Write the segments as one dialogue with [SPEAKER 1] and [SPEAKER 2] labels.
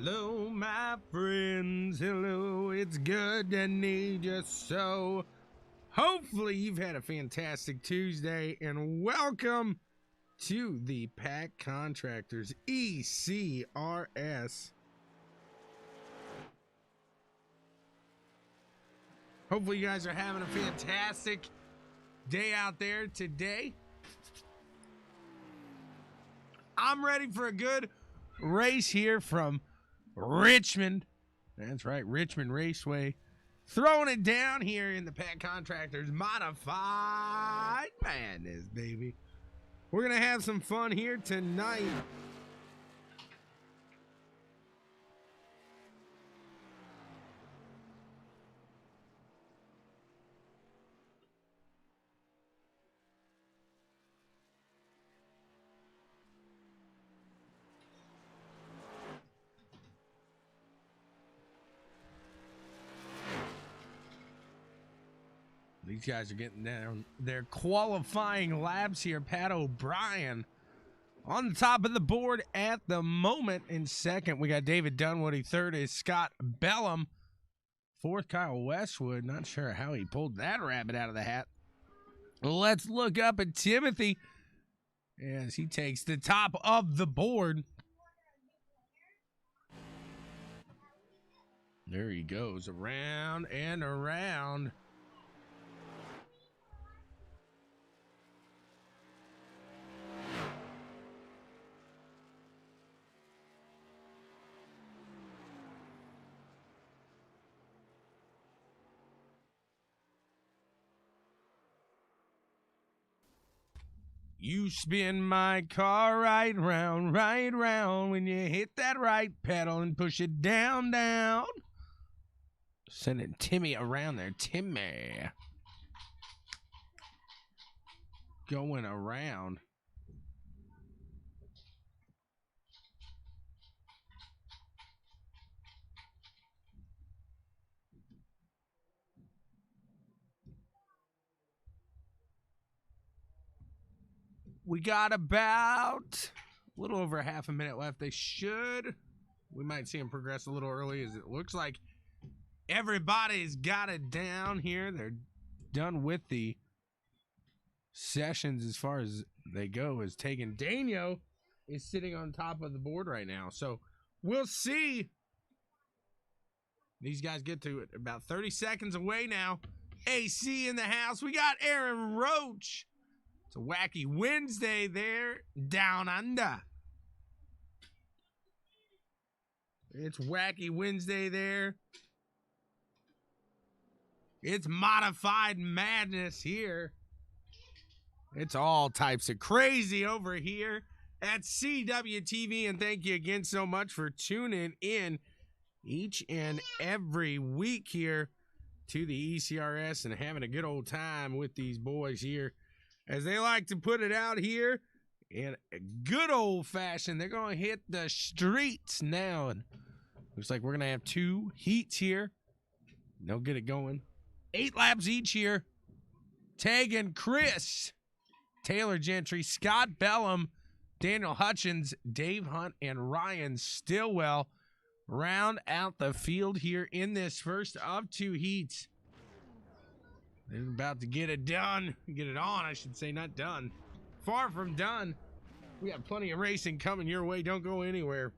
[SPEAKER 1] Hello, my friends. Hello, it's good to need you so. Hopefully, you've had a fantastic Tuesday, and welcome to the PAC Contractors ECRS. Hopefully, you guys are having a fantastic day out there today. I'm ready for a good race here from Richmond. That's right, Richmond Raceway. Throwing it down here in the PAC Contractors Modified Madness, baby. We're going to have some fun here tonight. These guys are getting down their qualifying laps here. Pat O'Brien on the top of the board at the moment. In second, we got David Dunwoody. Third is Scott Bellum. Fourth, Kyle Westwood. Not sure how he pulled that rabbit out of the hat. Let's look up at Timothy as he takes the top of the board. There he goes, around and around. You spin my car right round, when you hit that right pedal and push it down, down. Sending Timmy around there. Timmy. Going around. We got about a little over half a minute left. We might see them progress a little early, as it looks like everybody's got it down here. They're done with the sessions as far as they go. Is taken. Daniel is sitting on top of the board right now. So we'll see. These guys get to it about 30 seconds away now. AC in the house. We got Aaron Roach. It's a wacky Wednesday there, down under. It's wacky Wednesday there. It's modified madness here. It's all types of crazy over here at CWTV. And thank you again so much for tuning in each and every week here to the ECRS and having a good old time with these boys here. As they like to put it out here in a good old fashion, they're going to hit the streets now. And looks like we're going to have 2 heats here. They'll get it going. 8 laps each here. Tegan Chris, Taylor Gentry, Scott Bellum, Daniel Hutchins, Dave Hunt, and Ryan Stillwell round out the field here in this first of 2 heats. They're about to get it done. Get it on, I should say, not done. Far from done. We got plenty of racing coming your way. Don't go anywhere.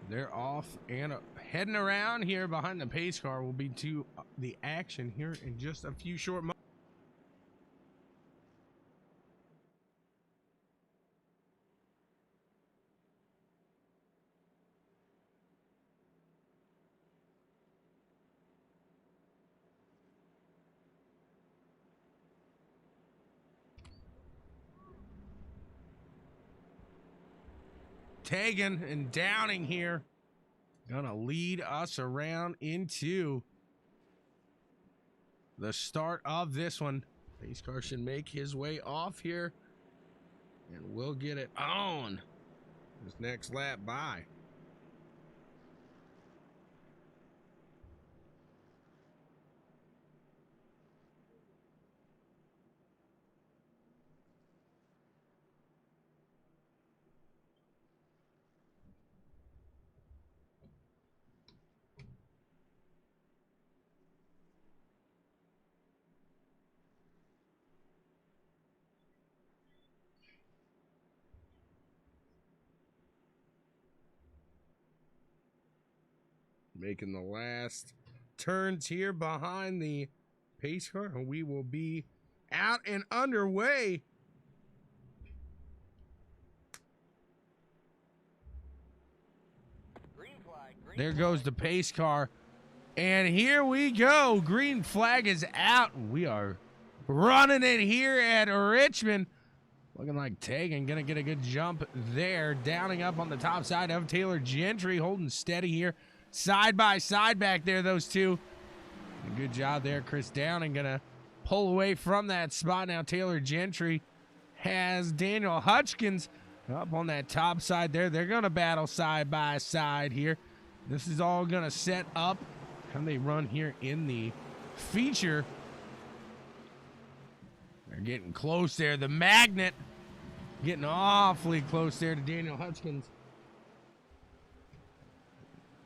[SPEAKER 1] They're off and heading around here behind the pace car. Will be to the action here in just a few short months. Tegan and Downing here gonna lead us around into the start of this one. Pace car should make his way off here, and we'll get it on this next lap by. Making the last turns here behind the pace car, and we will be out and underway. There goes the pace car, and here we go. Green flag is out. We are running it here at Richmond. Looking like Tegan gonna get a good jump there. Downing up on the top side of Taylor Gentry, holding steady here. Side by side back there, those two. Good job there. Chris Downing gonna pull away from that spot. Now Taylor Gentry has Daniel Hutchins up on that top side there. They're gonna battle side by side here. This is all gonna set up how they run here in the feature. They're getting close there. The magnet getting awfully close there to Daniel Hutchins.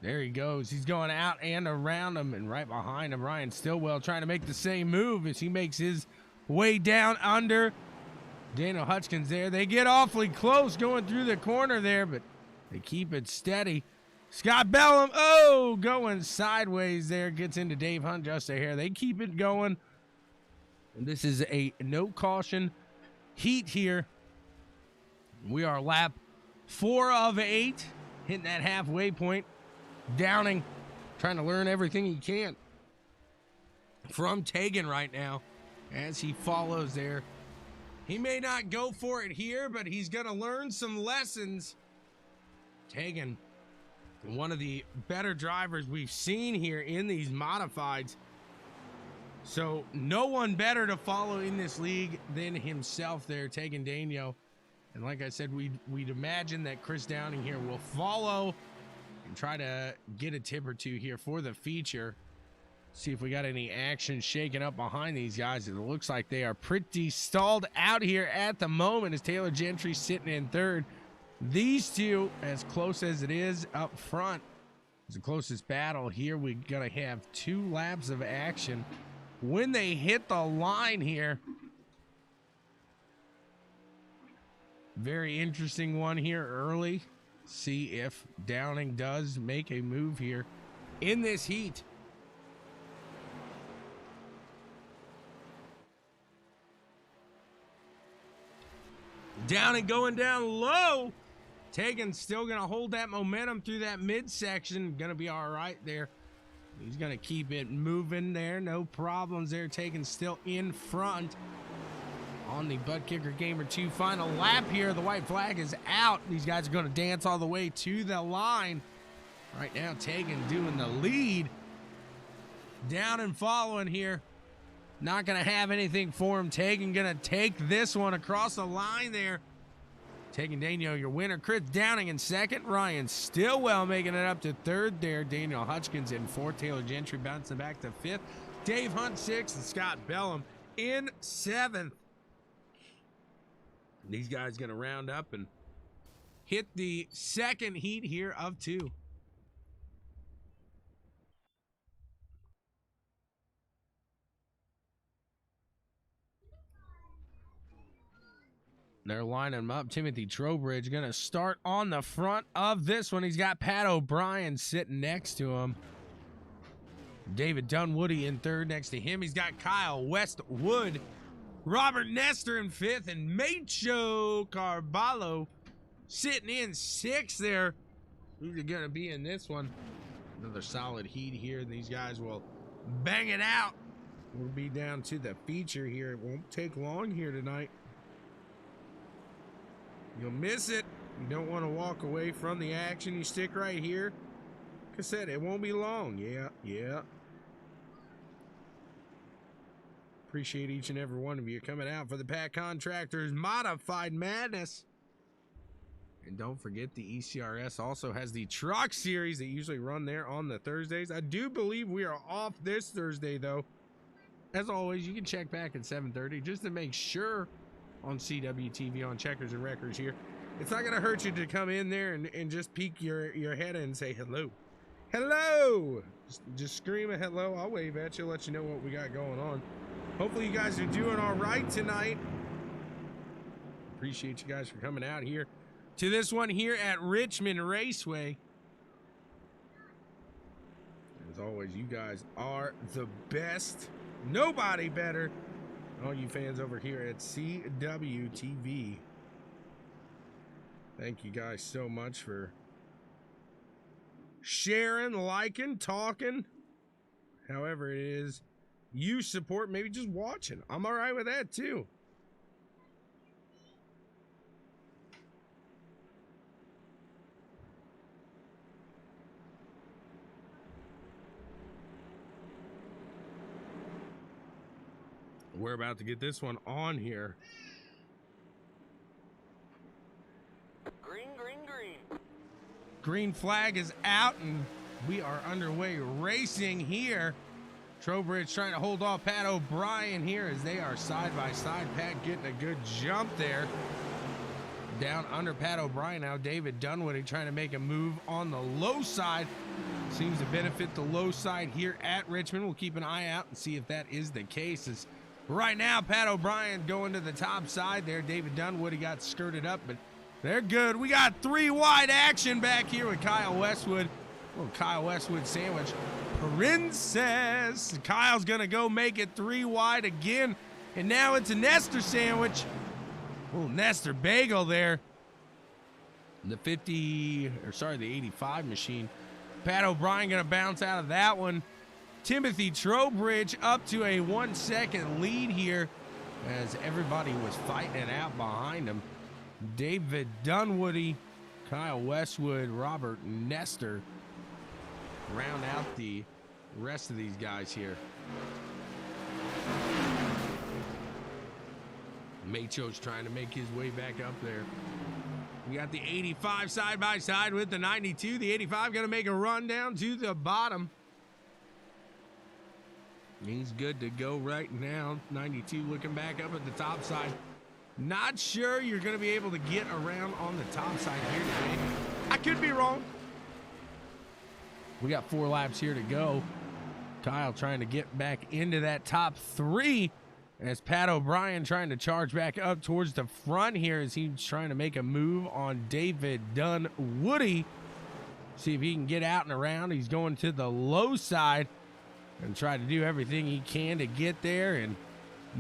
[SPEAKER 1] There he goes. He's going out and around him, and right behind him, Ryan Stillwell trying to make the same move as he makes his way down under Daniel Hutchins there. They get awfully close going through the corner there, but they keep it steady. Scott Bellum, going sideways there. Gets into Dave Hunt just a hair. They keep it going. And this is a no caution heat here. We are lap 4 of 8, hitting that halfway point. Downing trying to learn everything he can from Tegan right now as he follows there. He may not go for it here, but he's going to learn some lessons. Tegan, one of the better drivers we've seen here in these modifieds. So no one better to follow in this league than himself there, Tegan Daniel. And like I said, we'd imagine that Chris Downing here will follow and try to get a tip or two here for the feature. See if we got any action shaking up behind these guys. It looks like they are pretty stalled out here at the moment as Taylor Gentry sitting in third. These two, as close as it is up front, is the closest battle here. We're going to have 2 laps of action. When they hit the line here, very interesting one here early. See if Downing does make a move here in this heat. Downing going down low. Tegan still going to hold that momentum through that midsection. Going to be all right there. He's going to keep it moving there. No problems there. Tegan still in front. On the ButtKicker Gamer 2 final lap here, the white flag is out. These guys are going to dance all the way to the line. Right now, Tegan doing the lead. Down and following here. Not going to have anything for him. Tegan going to take this one across the line there. Tegan Daniel, your winner. Chris Downing in second. Ryan Stillwell making it up to third there. Daniel Hutchins in fourth. Taylor Gentry bouncing back to fifth. Dave Hunt sixth. And Scott Bellum in seventh. These guys going to round up and hit the second heat here of 2. They're lining them up. Timothy Trowbridge going to start on the front of this one. He's got Pat O'Brien sitting next to him. David Dunwoody in third next to him. He's got Kyle Westwood. Robert Nestor in fifth, and Macho Carballo sitting in sixth there. Who's going to be in this one? Another solid heat here. These guys will bang it out. We'll be down to the feature here. It won't take long here tonight. You'll miss it. You don't want to walk away from the action. You stick right here. Like I said, it won't be long. Yeah. Appreciate each and every one of you coming out for the PAC Contractors Modified Madness. And don't forget, the ECRS also has the truck series that usually run there on the Thursdays. I do believe we are off this Thursday, though. As always, you can check back at 7:30 just to make sure on CWTV on Checkers and Wreckers here. It's not going to hurt you to come in there and just peek your head in and say hello. Hello! Just scream a hello. I'll wave at you, let you know what we got going on. Hopefully you guys are doing all right tonight. Appreciate you guys for coming out here to this one here at Richmond Raceway. As always, you guys are the best. Nobody better. All you fans over here at CWTV. Thank you guys so much for sharing, liking, talking. However it is you support, maybe just watching. I'm all right with that too. We're about to get this one on here.
[SPEAKER 2] Green, green, green.
[SPEAKER 1] Green flag is out and we are underway racing here. Trowbridge trying to hold off Pat O'Brien here as they are side by side. Pat getting a good jump there. Down under Pat O'Brien now. David Dunwoody trying to make a move on the low side. Seems to benefit the low side here at Richmond. We'll keep an eye out and see if that is the case. As right now, Pat O'Brien going to the top side there. David Dunwoody got skirted up, but they're good. We got 3 wide action back here with Kyle Westwood. Little Kyle Westwood sandwich. Princess. Kyle's going to go make it 3 wide again. And now it's a Nestor sandwich. Little Nestor bagel there. The 85 machine. Pat O'Brien going to bounce out of that one. Timothy Trowbridge up to a 1-second lead here as everybody was fighting it out behind him. David Dunwoody, Kyle Westwood, Robert Nestor round out the rest of these guys here. Macho's trying to make his way back up there. We got the 85 side by side with the 92. The 85 going to make a run down to the bottom. He's good to go right now. 92 looking back up at the top side. Not sure you're going to be able to get around on the top side here today. I could be wrong. We got 4 laps here to go. Kyle trying to get back into that top 3 as Pat O'Brien trying to charge back up towards the front here as he's trying to make a move on David Dunwoody. See if he can get out and around. He's going to the low side and try to do everything he can to get there and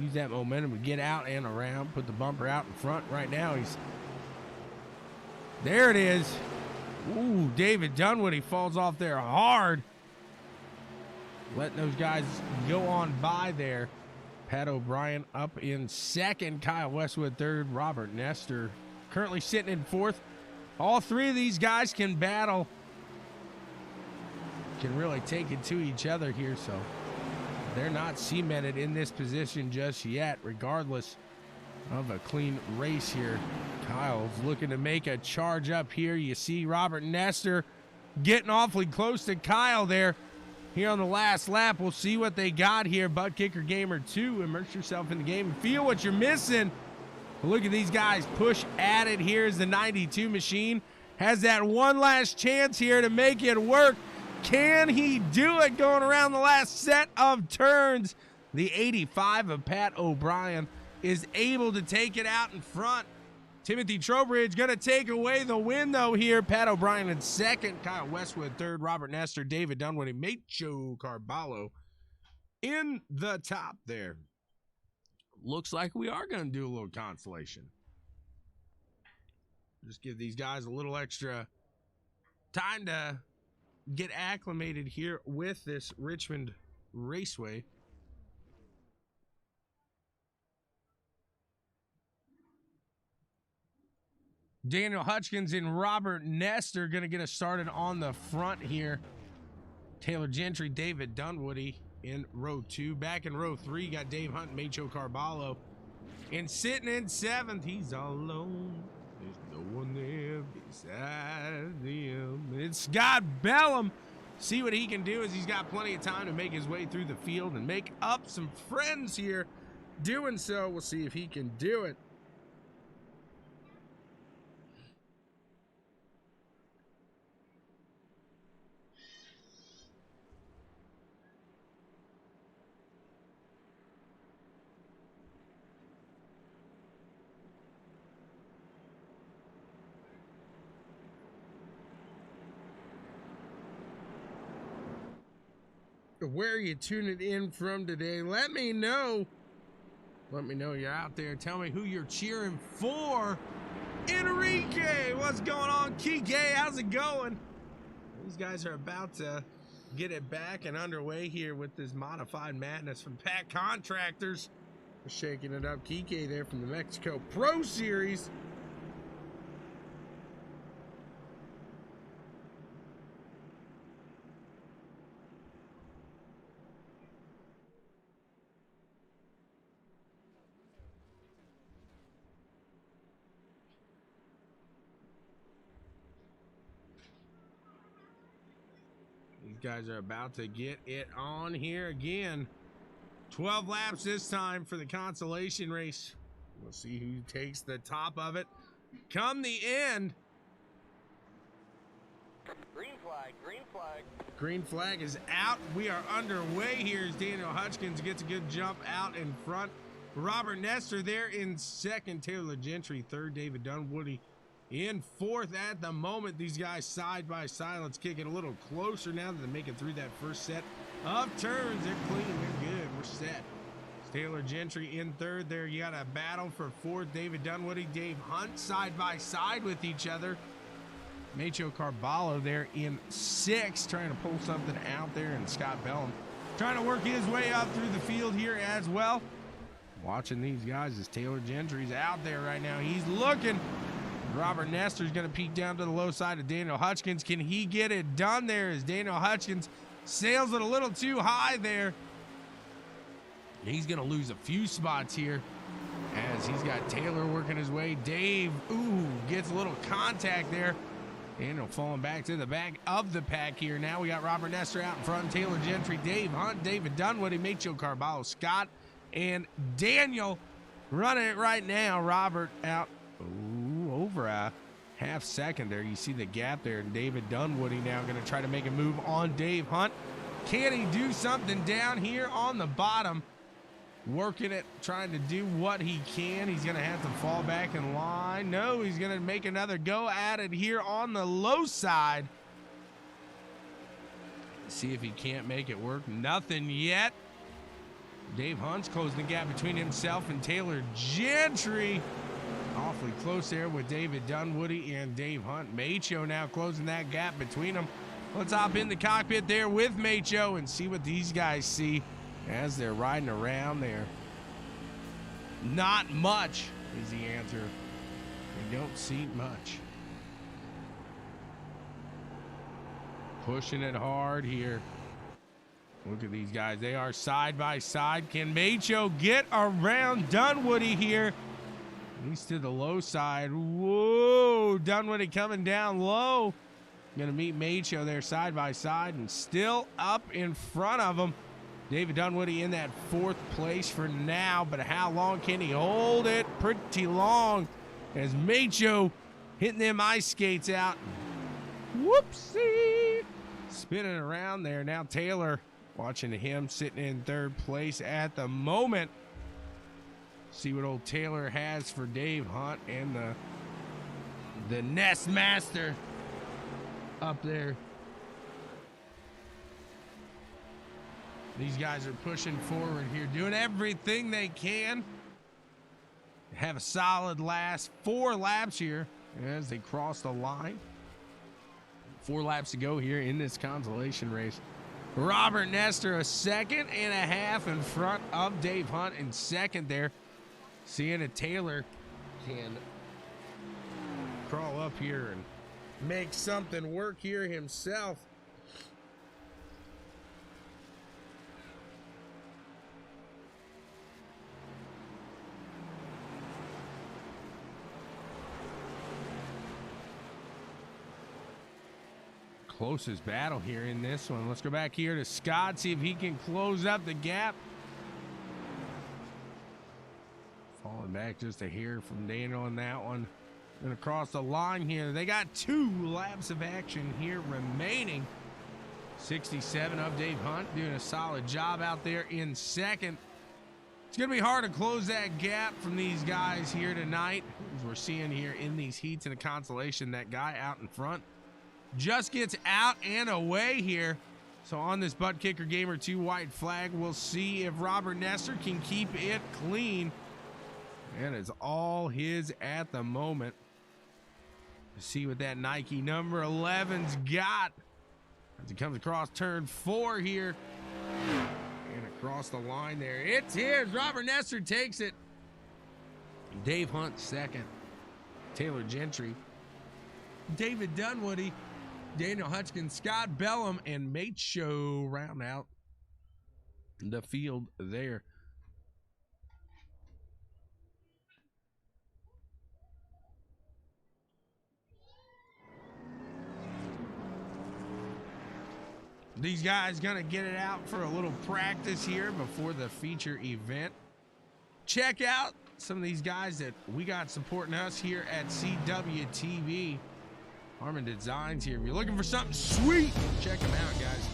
[SPEAKER 1] use that momentum to get out and around. Put the bumper out in front right now. There it is. Ooh, David Dunwoody falls off there hard. Letting those guys go on by there. Pat O'Brien up in second. Kyle Westwood third. Robert Nestor currently sitting in fourth. All 3 of these guys can battle. Can really take it to each other here, so they're not cemented in this position just yet, regardless of a clean race here. Kyle's looking to make a charge up here. You see Robert Nestor getting awfully close to Kyle there. Here on the last lap, we'll see what they got here. ButtKicker Gamer 2, immerse yourself in the game and feel what you're missing. Look at these guys push at it. Here's the 92 machine. Has that one last chance here to make it work. Can he do it going around the last set of turns? The 85 of Pat O'Brien is able to take it out in front. Timothy Trowbridge going to take away the win, though, here. Pat O'Brien in second. Kyle Westwood third. Robert Nestor, David Dunwoody, Macho Carballo in the top there. Looks like we are going to do a little consolation. Just give these guys a little extra time to get acclimated here with this Richmond Raceway. Daniel Hutchins and Robert Nestor going to get us started on the front here. Taylor Gentry, David Dunwoody, in row 2. Back in row 3, you got Dave Hunt and Macho Carballo. And sitting in 7th, he's all alone. There's no one there beside him. It's Scott Bellum. See what he can do, as he's got plenty of time to make his way through the field and make up some friends here. Doing so, we'll see if he can do it. Where are you tuning in from today? Let me know. Let me know you're out there. Tell me who you're cheering for. Enrique, what's going on? Kike, how's it going? These guys are about to get it back and underway here with this modified madness from PAC Contractors. We're shaking it up. Kike there from the Mexico Pro Series. These guys are about to get it on here again. 12 laps this time for the consolation race. We'll see who takes the top of it come the end.
[SPEAKER 2] Green flag, green flag.
[SPEAKER 1] Green flag is out. We are underway here as Daniel Hutchins gets a good jump out in front. Robert Nestor there in 2nd. Taylor Gentry 3rd. David Dunwoody in 4th at the moment. These guys side by side. Let's kick it a little closer now that they're making through that first set of turns. They're clean. They're good. We're set. It's Taylor Gentry in 3rd there. You got a battle for 4th. David Dunwoody, Dave Hunt side by side with each other. Macho Carballo there in 6th, trying to pull something out there. And Scott Bellum trying to work his way up through the field here as well. Watching these guys as Taylor Gentry's out there right now. He's looking. Robert Nestor's going to peek down to the low side of Daniel Hutchins. Can he get it done there as Daniel Hutchins sails it a little too high there? He's going to lose a few spots here as he's got Taylor working his way. Dave, gets a little contact there. Daniel falling back to the back of the pack here. Now we got Robert Nestor out in front. Taylor Gentry, Dave Hunt, David Dunwoody, Macho Carballo, Scott, and Daniel running it right now. Robert out. Over a half second there. You see the gap there. And David Dunwoody now going to try to make a move on Dave Hunt. Can he do something down here on the bottom? Working it, trying to do what he can. He's going to have to fall back in line. No, he's going to make another go at it here on the low side. See if he can't make it work. Nothing yet. Dave Hunt's closing the gap between himself and Taylor Gentry. Awfully close there with David Dunwoody and Dave Hunt. Macho now closing that gap between them. Let's hop in the cockpit there with Macho and see what these guys see as they're riding around there. Not much is the answer. They don't see much. Pushing it hard here. Look at these guys. They are side by side. Can Macho get around Dunwoody here? He's to the low side. Whoa, Dunwoody coming down low. Gonna meet Macho there side by side and still up in front of him. David Dunwoody in that 4th place for now, but how long can he hold it? Pretty long as Macho hitting them ice skates out. Whoopsie. Spinning around there. Now Taylor watching him sitting in 3rd place at the moment. See what old Taylor has for Dave Hunt and the Nest Master up there. These guys are pushing forward here, doing everything they can. Have a solid last 4 laps here as they cross the line. 4 laps to go here in this consolation race. Robert Nestor a 2.5 in front of Dave Hunt in 2nd there. Seeing a Taylor can crawl up here and make something work here himself. closest battle here in this one. Let's go back here to Scott, see if he can close up the gap. Falling back just a hair from Daniel on that one. And across the line here, they got 2 laps of action here remaining. 67 of Dave Hunt doing a solid job out there in second. It's going to be hard to close that gap from these guys here tonight. As we're seeing here in these heats in the consolation, that guy out in front just gets out and away here. So on this ButtKicker Gamer 2 white flag, we'll see if Robert Nestor can keep it clean. And it's all his at the moment. Let's see what that Nike number 11's got as he comes across turn 4 here. And across the line there, it's his. Robert Nestor takes it. Dave Hunt second. Taylor Gentry, David Dunwoody, Daniel Hutchins, Scott Bellum, and Mate Show round out the field there. These guys gonna get it out for a little practice here before the feature event. Check out some of these guys that we got supporting us here at CWTV. Harmon Designs here. If you're looking for something sweet, check them out, guys.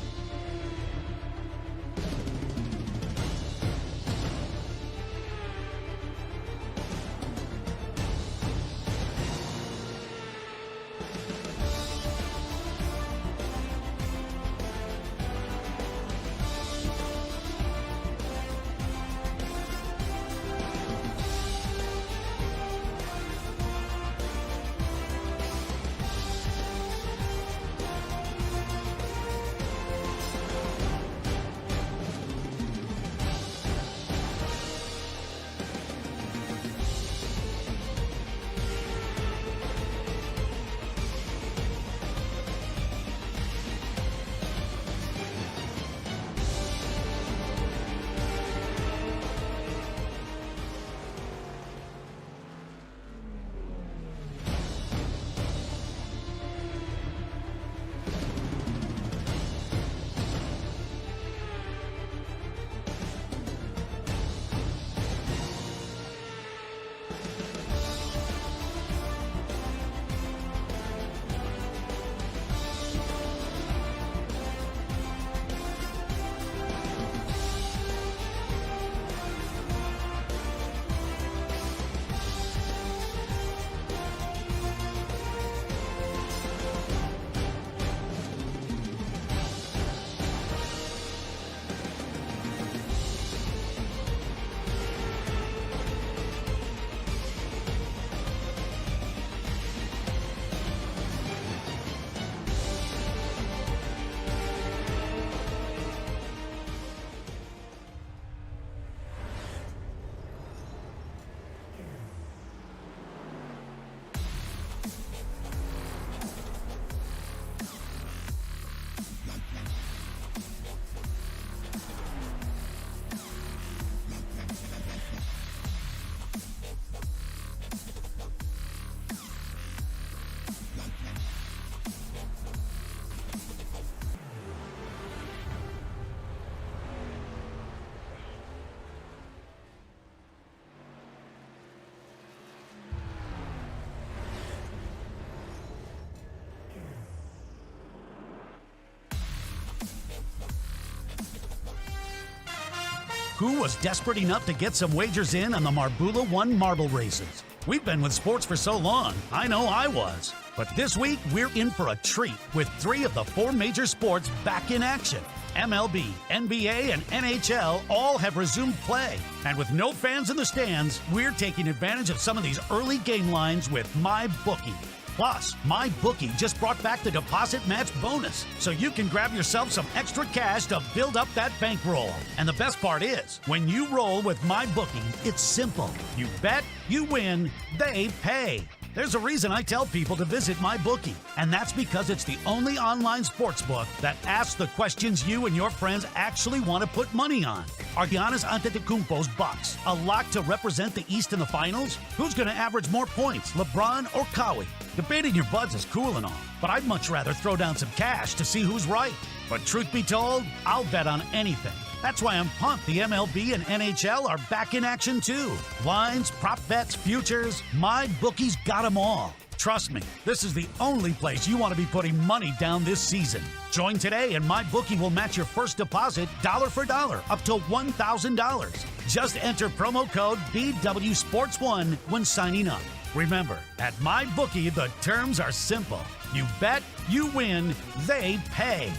[SPEAKER 3] Who was desperate enough to get some wagers in on the Marbula 1 marble races? We've been with sports for so long, I know I was. But this week, we're in for a treat with 3 of the 4 major sports back in action. MLB, NBA, and NHL all have resumed play. And with no fans in the stands, we're taking advantage of some of these early game lines with MyBookie. Plus, MyBookie just brought back the deposit match bonus, so you can grab yourself some extra cash to build up that bankroll. And the best part is, when you roll with MyBookie, it's simple. You bet, you win, they pay. There's a reason I tell people to visit MyBookie, and that's because it's the only online sports book that asks the questions you and your friends actually want to put money on. Are Giannis Antetokounmpo's Bucks a lock to represent the East in the finals? Who's going to average more points, LeBron or Kawhi? Debating your buds is cool and all, but I'd much rather throw down some cash to see who's right. But truth be told, I'll bet on anything. That's why I'm pumped the MLB and NHL are back in action too. Lines, prop bets, futures, MyBookie's got them all. Trust me, this is the only place you want to be putting money down this season. Join today and MyBookie will match your first deposit dollar for dollar up to $1,000. Just enter promo code BWSports1 when signing up. Remember, at MyBookie, the terms are simple. You bet, you win, they pay.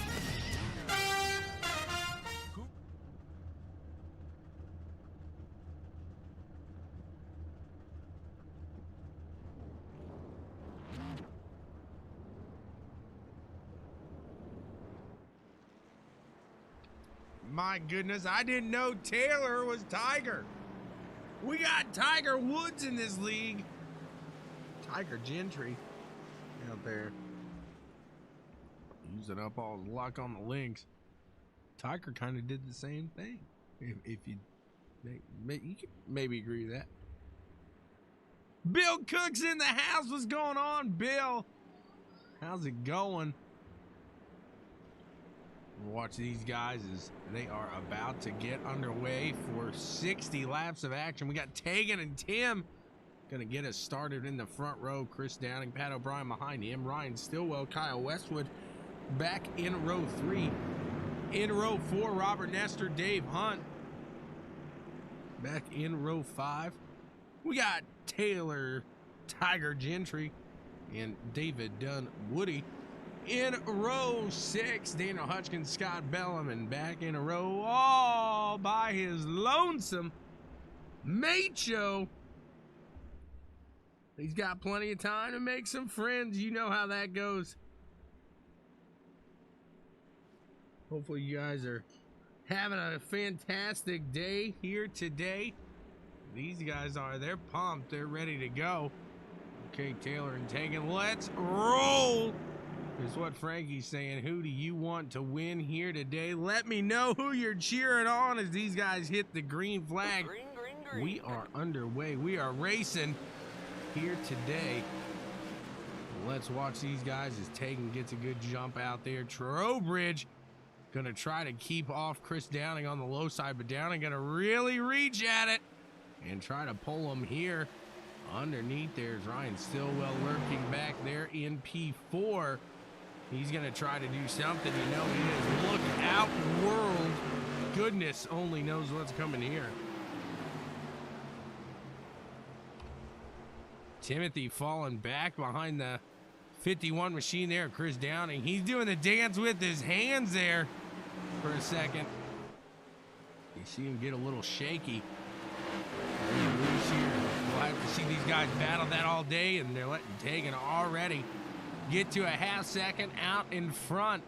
[SPEAKER 1] My goodness, I didn't know Taylor was Tiger. We got Tiger Woods in this league. Tiger Gentry out there using up all his luck on the links. Tiger kind of did the same thing. If you can maybe agree with that. Bill Cook's in the house. What's going on, Bill? How's it going? Watch these guys as they are about to get underway for 60 laps of action. We got Tegan and Tim gonna get us started in the front row. Chris Downing, Pat O'Brien behind him, Ryan Stillwell, Kyle Westwood back in row 3. In row 4, Robert Nestor, Dave Hunt back in row 5. We got Taylor Tiger Gentry and David Dunn Woody. In row 6, Daniel Hutchins, Scott Bellman back in a row all by his lonesome. Macho. He's got plenty of time to make some friends. You know how that goes. Hopefully you guys are having a fantastic day here today. These guys are. They're pumped. They're ready to go. Okay, Taylor and Tegan, let's roll. Is what Frankie's saying. Who do you want to win here today? Let me know who you're cheering on as these guys hit the green flag.
[SPEAKER 2] Green, green, green.
[SPEAKER 1] We are underway. We are racing here today. Let's watch these guys as Tegan gets a good jump out there. Trowbridge gonna try to keep off Chris Downing on the low side, but Downing gonna really reach at it and try to pull him here. Underneath there's Ryan Stillwell lurking back there in P4. He's going to try to do something. You know he is. Look out, world. Goodness only knows what's coming here. Timothy falling back behind the 51 machine there. Chris Downing. He's doing the dance with his hands there for a second. You see him get a little shaky. Loose here. We'll have to see these guys battle that all day, and they're letting Tegan already get to a half second out in front.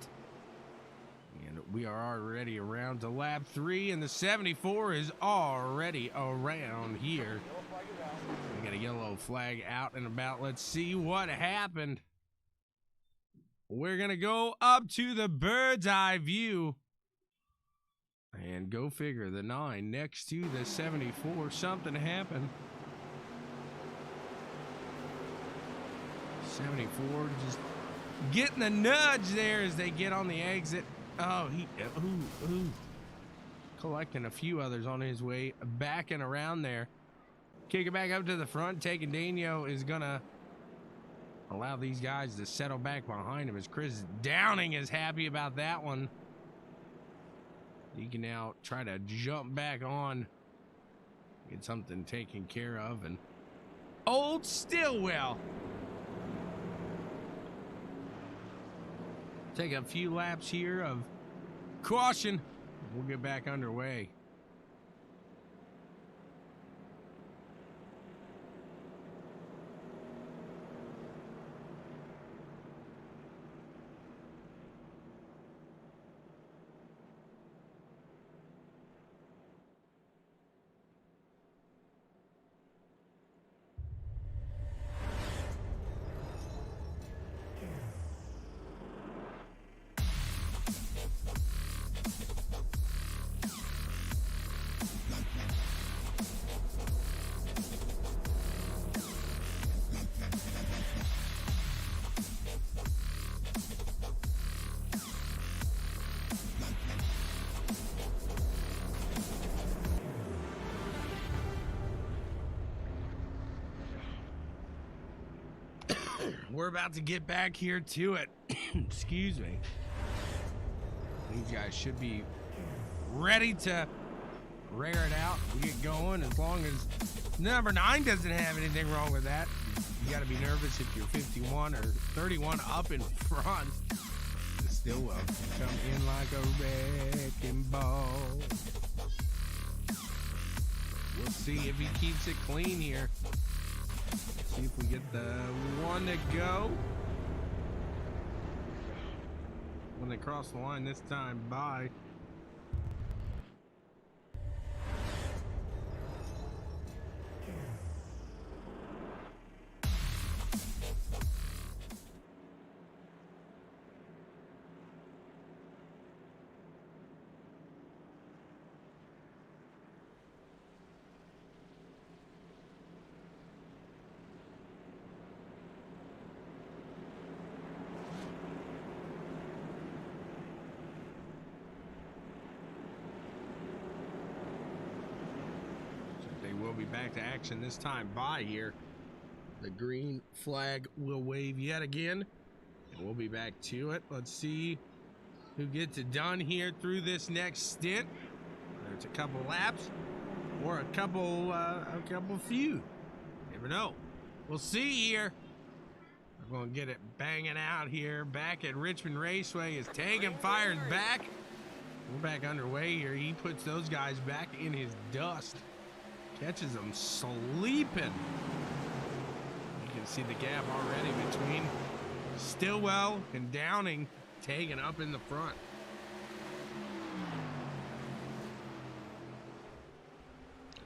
[SPEAKER 1] And we are already around to lap 3, and the 74 is already around here. We got a yellow flag out and about. Let's see what happened. We're going to go up to the bird's eye view. And go figure, the 9 next to the 74. Something happened. 74 just getting the nudge there as they get on the exit. Oh, collecting a few others on his way back and around there. Kick it back up to the front. Taking Daniel is gonna allow these guys to settle back behind him as Chris Downing is happy about that one. He can now try to jump back on, get something taken care of, and old Stillwell take a few laps here of caution. We'll get back underway. we're about to get back here to it. Excuse me. These guys should be ready to rear it out and get going, as long as number 9 doesn't have anything wrong with that. You got to be nervous if you're 51 or 31 up in front. Still will come in like a wrecking ball. We'll see if he keeps it clean here. See if we get the one to go. When they cross the line this time, bye. We'll be back to action this time by here. The green flag will wave yet again, and we'll be back to it. Let's see who gets it done here through this next stint. Whether it's a couple laps or a couple few. Never know. We'll see here. We're gonna get it banging out here back at Richmond Raceway as Tegan fires back. We're back underway here. He puts those guys back in his dust. Catches them sleeping. You can see the gap already between Stillwell and Downing, taking up in the front.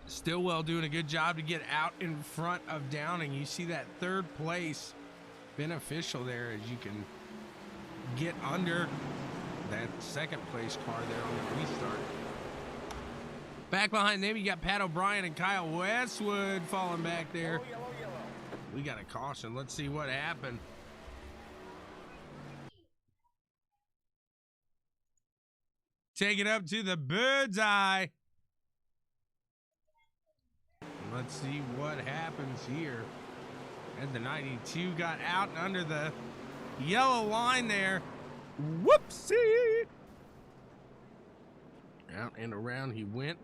[SPEAKER 1] Stillwell doing a good job to get out in front of Downing. You see that third place beneficial there, as you can get under that second place car there on the restart. Back behind them, you got Pat O'Brien and Kyle Westwood falling back there.
[SPEAKER 2] Yellow, yellow.
[SPEAKER 1] We got a caution. Let's see what happened. Take it up to the bird's eye. Let's see what happens here. And the 92 got out and under the yellow line there. Whoopsie! Out and around he went,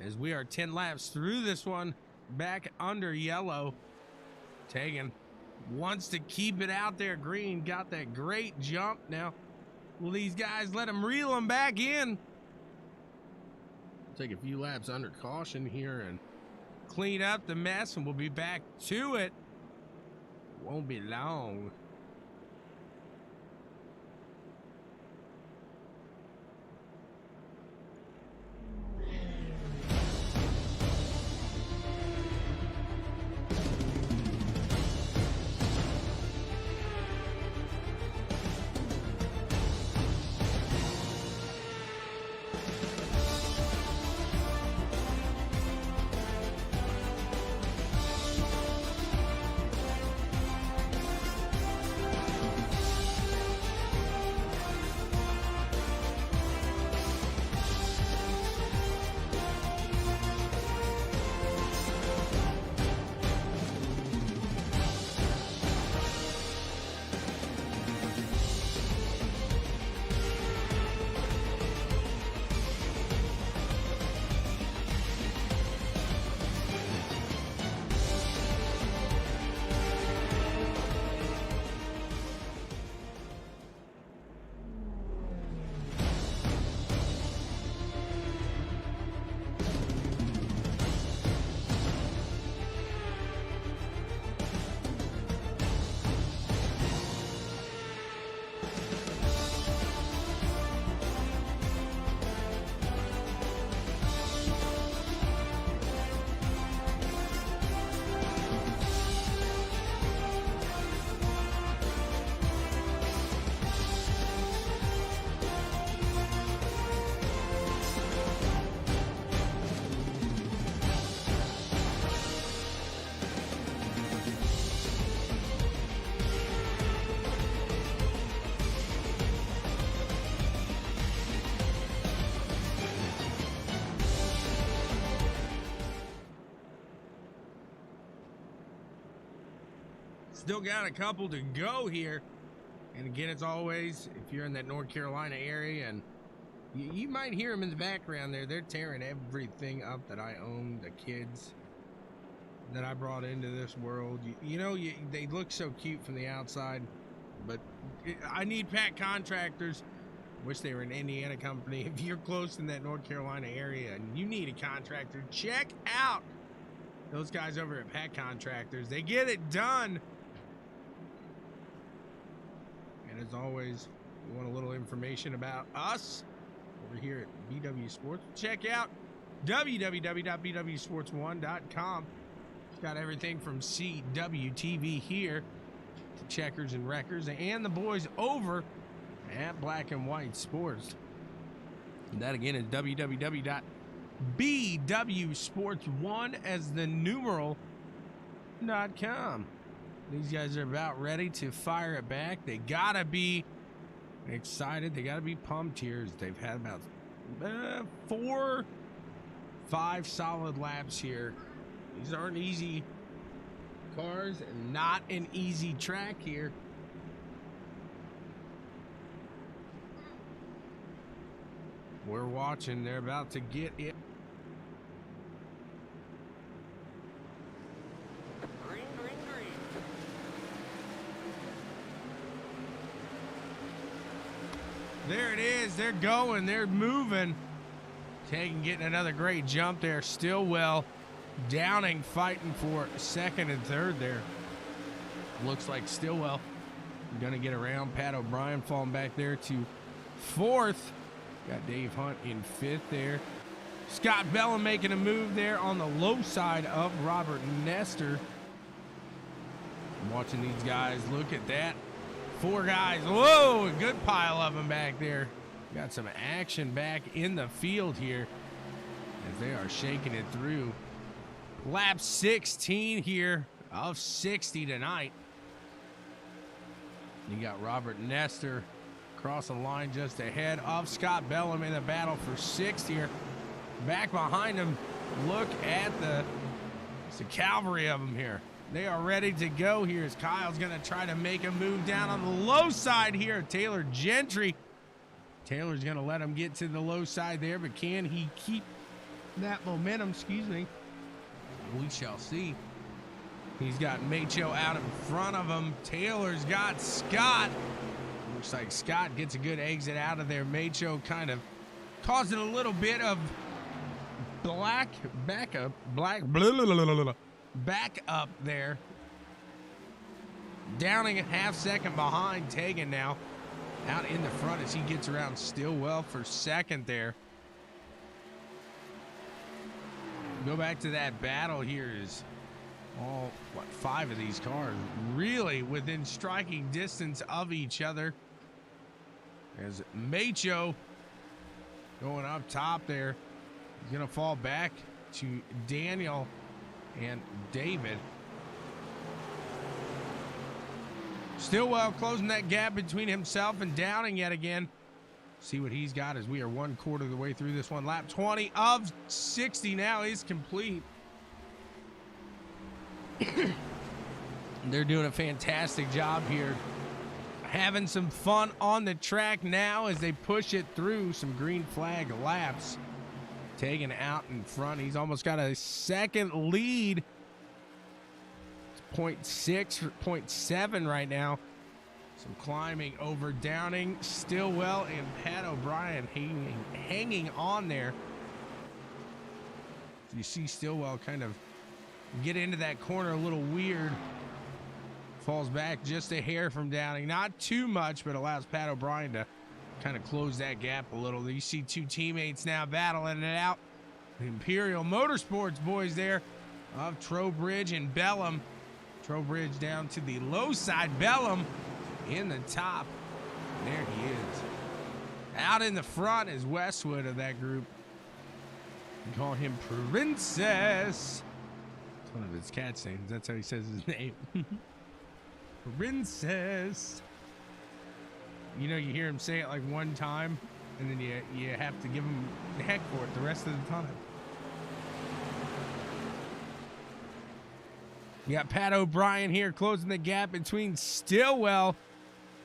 [SPEAKER 1] as we are 10 laps through this one, back under yellow. Tegan wants to keep it out there. Green got that great jump. Now, will these guys let him reel him back in? Take a few laps under caution here and clean up the mess, and we'll be back to it. Won't be long. Still got a couple to go here. And again, as always, if you're in that North Carolina area, and you might hear them in the background there, they're tearing everything up that I own, the kids that I brought into this world. They look so cute from the outside, but I need PAC Contractors. Wish they were an Indiana company. If you're close in that North Carolina area and you need a contractor, check out those guys over at PAC Contractors. They get it done. And as always, if you want a little information about us over here at BW Sports, check out www.bwsports1.com. It's got everything from CWTV here to Checkers and Wreckers and the boys over at Black and White Sports. And that again is www.bwsports1 as the numeral.com. These guys are about ready to fire it back. They gotta be excited. They gotta be pumped here. They've had about 4-5 solid laps here. These aren't easy cars and not an easy track here. We're watching. They're about to get it.
[SPEAKER 2] Green, green, green.
[SPEAKER 1] There it is. They're going. They're moving. Getting another great jump there. Stillwell, Downing fighting for second and third there. Looks like Stillwell going to get around. Pat O'Brien falling back there to fourth. Got Dave Hunt in fifth there. Scott Bellum making a move there on the low side of Robert Nestor. I'm watching these guys. Look at that. 4 guys. Whoa, a good pile of them back there. Got some action back in the field here as they are shaking it through. Lap 16 here of 60 tonight. You got Robert Nestor across the line just ahead of Scott Bellum in the battle for 6th here. Back behind him, look at it's the cavalry of them here. They are ready to go here as Kyle's going to try to make a move down on the low side here. Taylor Gentry. Taylor's going to let him get to the low side there, but can he keep that momentum? Excuse me. We shall see. He's got Macho out in front of him. Taylor's got Scott. Looks like Scott gets a good exit out of there. Macho kind of causing a little bit of back up there. Downing a half second behind Tegan now. Out in the front as he gets around Stillwell for second there. Go back to that battle here is all, 5 of these cars really within striking distance of each other. As Macho going up top there. He's going to fall back to Daniel and David. Stillwell closing that gap between himself and Downing yet again. See what he's got as we are 1/4 of the way through this one. Lap 20 of 60 now is complete. They're doing a fantastic job here. Having some fun on the track now as they push it through some green flag laps. Taken out in front. He's almost got a second lead. It's 0.6, 0.7 right now. Some climbing over Downing, Stillwell, and Pat O'Brien hanging on there. You see Stillwell kind of get into that corner a little weird. Falls back just a hair from Downing. Not too much, but allows Pat O'Brien to kind of close that gap a little. You see 2 teammates now battling it out. The Imperial Motorsports boys there of Trowbridge and Bellum. Trowbridge down to the low side. Bellum in the top. There he is. Out in the front is Westwood of that group. We call him Princess. It's one of his cat's names. That's how he says his name. Princess. You know, you hear him say it like one time, and then you have to give him the heck for it the rest of the time. You got Pat O'Brien here closing the gap between Stillwell.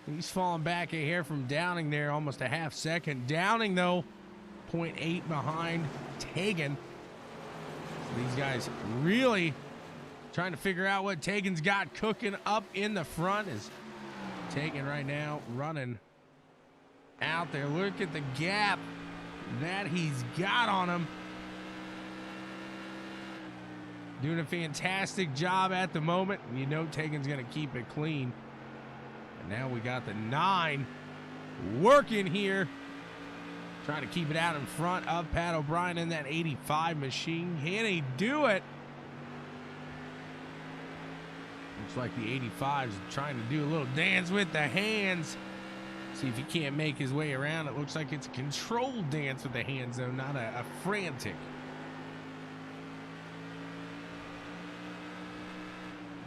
[SPEAKER 1] He's falling back a hair from Downing there, almost a half second. Downing, though, 0.8 behind Tegan. These guys really trying to figure out what Tegan's got cooking up in the front. Is Tegan right now running out there. Look at the gap that he's got on him. Doing a fantastic job at the moment. You know Tegan's going to keep it clean. And now we got the 9 working here. Trying to keep it out in front of Pat O'Brien in that 85 machine. Can he do it? Looks like the 85's trying to do a little dance with the hands. See if he can't make his way around. It looks like it's a controlled dance with the hands, though, not a frantic.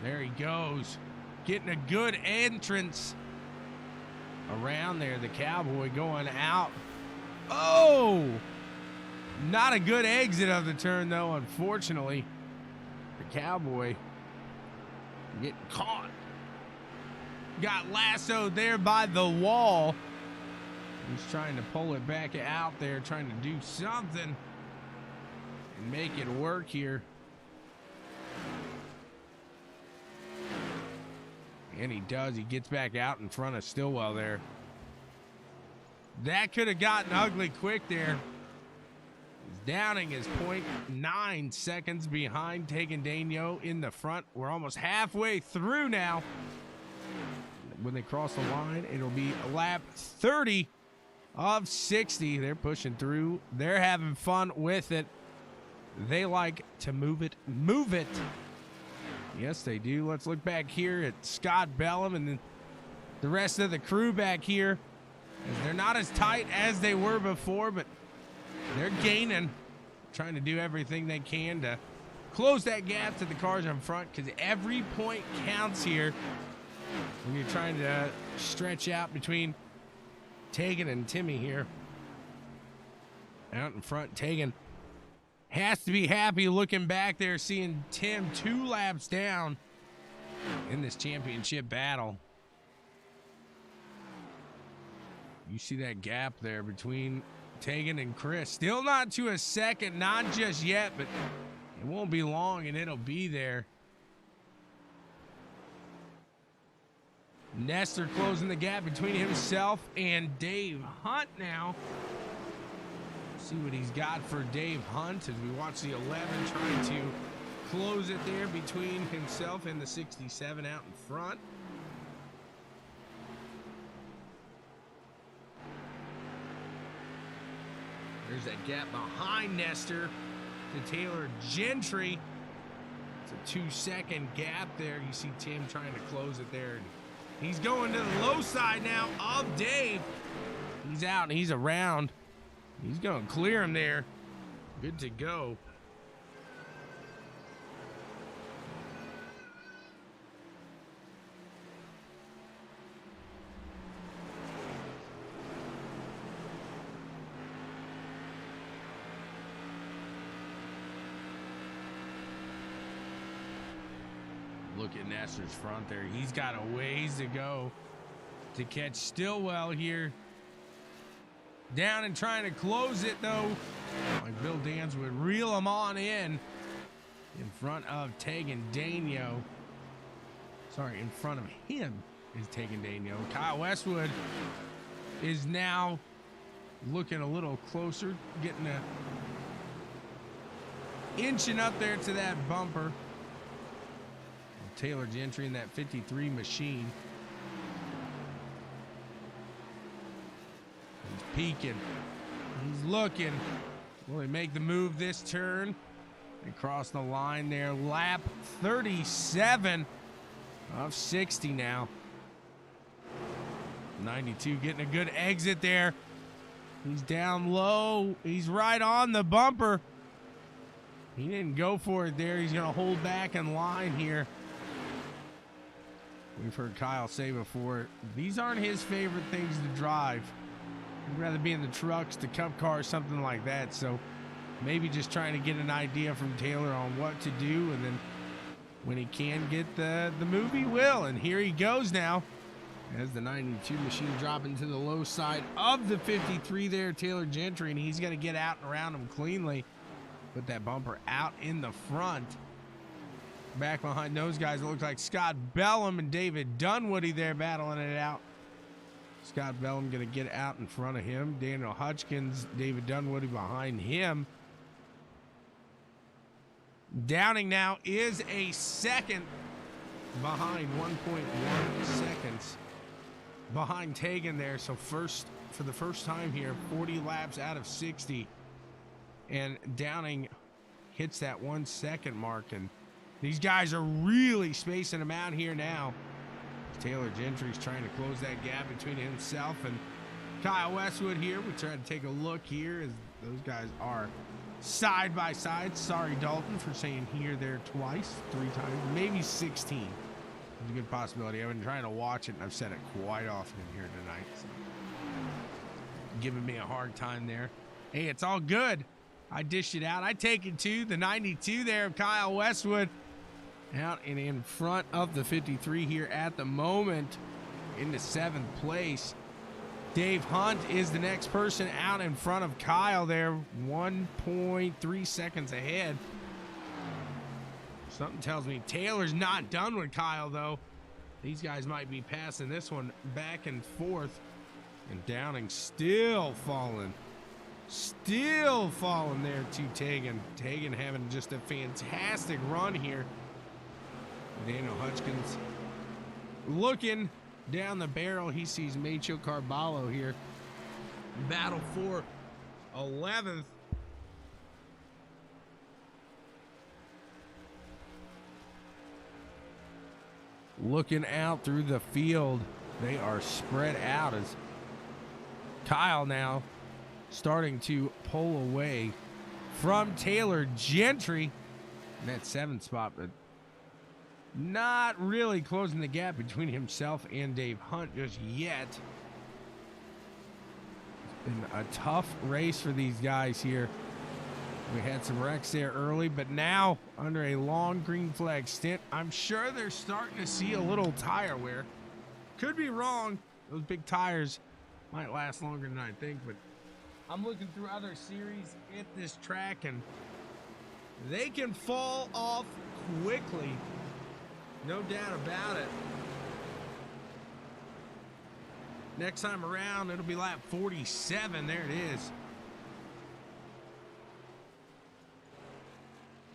[SPEAKER 1] There he goes. Getting a good entrance around there. The Cowboy going out. Oh! Not a good exit of the turn, though, unfortunately. The Cowboy getting caught. Got lassoed there by the wall. He's trying to pull it back out there, trying to do something and make it work here. And he does. He gets back out in front of Stillwell there. That could have gotten ugly quick there. Downing is 0.9 seconds behind Tegan Daigneault in the front. We're almost halfway through now. When they cross the line, it'll be lap 30 of 60. They're pushing through. They're having fun with it. They like to move it. Move it. Yes, they do. Let's look back here at Scott Bellum and then the rest of the crew back here. They're not as tight as they were before, but they're gaining, trying to do everything they can to close that gap to the cars in front, because every point counts here when you're trying to stretch out between Tegan and Timmy here. Out in front, Tegan has to be happy looking back there, seeing Tim 2 laps down in this championship battle. You see that gap there between Tegan and Chris. Still not to a second, not just yet, but it won't be long and it'll be there. Nestor closing the gap between himself and Dave Hunt now. See what he's got for Dave Hunt as we watch the 11 trying to close it there between himself and the 67 out in front. There's that gap behind Nestor to Taylor Gentry. It's a 2-second gap there. You see Tim trying to close it there. He's going to the low side now of Dave. He's out and he's around. He's going to clear him there. Good to go. Look at Nestor's front there. He's got a ways to go to catch Stillwell here. Down and trying to close it, though. Like Bill Dans would reel him on in front of Tegan Daigneault. Sorry, in front of him is Tegan Daigneault. Kyle Westwood is now looking a little closer, getting inching up there to that bumper. Taylor Gentry in that 53 machine. He's peeking. He's looking. Will he make the move this turn? They cross the line there. Lap 37 of 60 now. 92 getting a good exit there. He's down low. He's right on the bumper. He didn't go for it there. He's going to hold back in line here. We've heard Kyle say before, these aren't his favorite things to drive. He'd rather be in the trucks, the cup cars, something like that. So maybe just trying to get an idea from Taylor on what to do and then when he can get the move, he will. And here he goes now. As the 92 machine dropping to the low side of the 53 there, Taylor Gentry, and he's going to get out and around him cleanly. Put that bumper out in the front. Back behind those guys, it looks like Scott Bellum and David Dunwoody there battling it out. Scott Bellum going to get out in front of him. Daniel Hutchkins, David Dunwoody behind him. Downing now is a second behind, 1.1 seconds behind Tegan there. So for the first time here, 40 laps out of 60. And Downing hits that 1 second mark. And these guys are really spacing them out here now. Taylor Gentry's trying to close that gap between himself and Kyle Westwood here. We try to take a look here as those guys are side by side. Sorry, Dalton, for saying here, there twice, 3 times, maybe 16. It's a good possibility. I've been trying to watch it, and I've said it quite often here tonight. So. Giving me a hard time there. Hey, it's all good. I dished it out. I take it to the 92 there of Kyle Westwood. Out and in front of the 53 here at the moment into 7th place. Dave Hunt is the next person out in front of Kyle there, 1.3 seconds ahead. Something tells me Taylor's not done with Kyle, though. These guys might be passing this one back and forth. And Downing still falling. Still falling there to Tegan. Tegan having just a fantastic run here. Daniel Hutchkins looking down the barrel. He sees Macho Carballo here. Battle for 11th. Looking out through the field. They are spread out as Kyle now starting to pull away from Taylor Gentry in that 7th spot, but not really closing the gap between himself and Dave Hunt just yet. It's been a tough race for these guys here. We had some wrecks there early, but now under a long green flag stint, I'm sure they're starting to see a little tire wear. Could be wrong. Those big tires might last longer than I think, but I'm looking through other series at this track, and they can fall off quickly. No doubt about it. Next time around, it'll be lap 47. There it is.